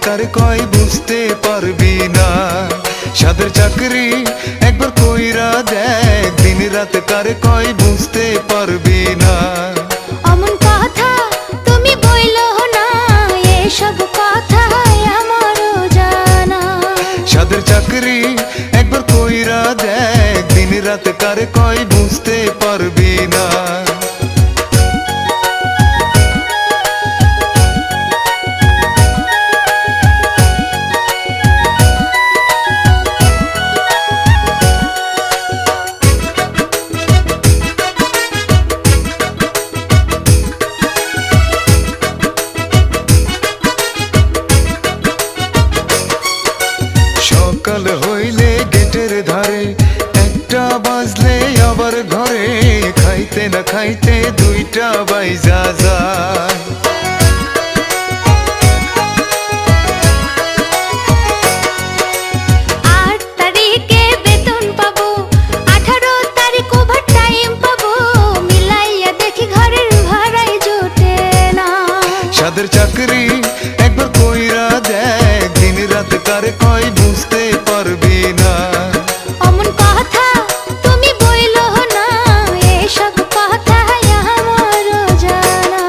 কার কয় বুঝতে পারবি না। সাদের চাকরি একবার কইরা দেখ, দিন রাত কার কয় বুঝতে পারবি না। অমন কথা তুমি বইলো না, এসব কথা আমারও জানা। সাদের চাকরি একবার কইরা দেখ, দিন রাত কার কয় বুঝতে পারবি না। সকাল হইলে গেটের ধারে, একটা বাজলে আবার ঘরে, খাইতে না খাইতে দুইটা বাইজা যায়। 8 তারিখে বেতন পাবো, 18 তারিখ ওভার টাইম পাবো, মিলাইয়া দেখি ঘরের ভাড়াই জোটে না। সাদের চাকরি একবার কইরা দেখ, দিন রাত কার কয় বুঝতে পারবি না। অমন কথা তুমি বইলো না, এসব কথা আমারও জানা।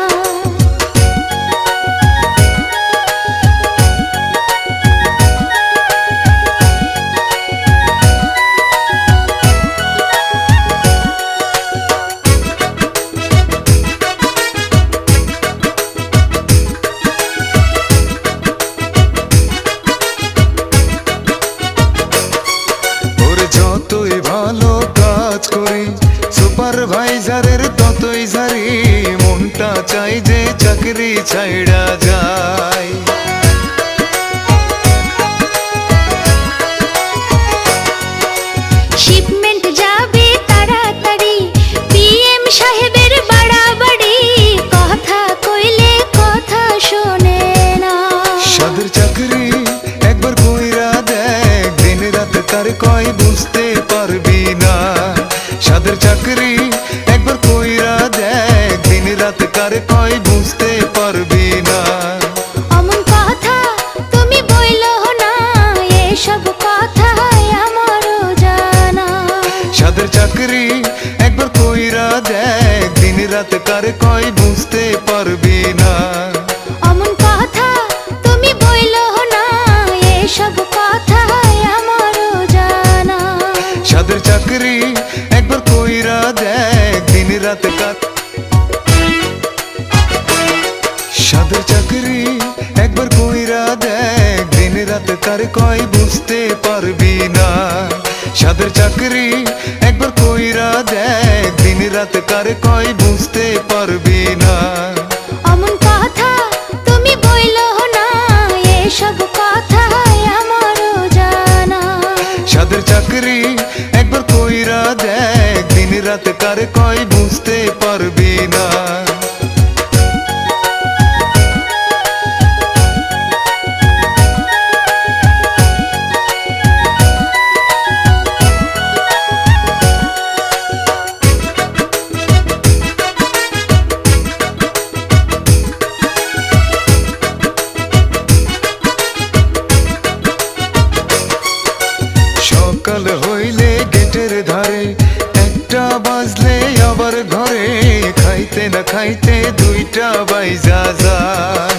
ওরে যতই ভালো কাজ করি, সুপারভাইজারের ততই ঝারি, মনটা চাই যে চাকরি ছাইড়া যায়। শিপমেন্ট যাবে তাড়াতাড়ি, পিএম সাহেবের বাড়াবাড়ি, কথা কইলে কথা শোনে না। সাদের চাকরি একবার কইরা দেখ, দিন রাত কার কয় বুঝতে পারবি না। সাদের চাকরি একবার কইরা দেখ, দিন রাত কার কয় বুঝতে পারবি না। অমন কথা তুমি বইলো না, এসব কথা আমারও জানা। সাদের চাকরি একবার কইরা দেখ, দিন রাত কার কয় বুঝতে পারবি না। অমন কথা তুমি বইলো না, এসব কথা আমারও জানা। সাদের চাকরি একবার কইরা দেখ, দিন রাত কার সাদের চাকরি একবার কইরা দেখ, দিন রাত কার কয় বুঝতে পারবি না। সাদের চাকরি একবার কইরা দেখ, দিন রাত কার কয় বুঝতে পারবি না। অমন কথা তুমি বইলো না, এসব কথা আমারও জানা। সাদের চাকরি একবার কইরা দেখ, দিন রাত কার কয় বুঝতে পারবি না। সকাল হইলে গেটের ধারে, একটা বাজলে আবার ঘরে, খাইতে না খাইতে দুইটা বাইজা যায়।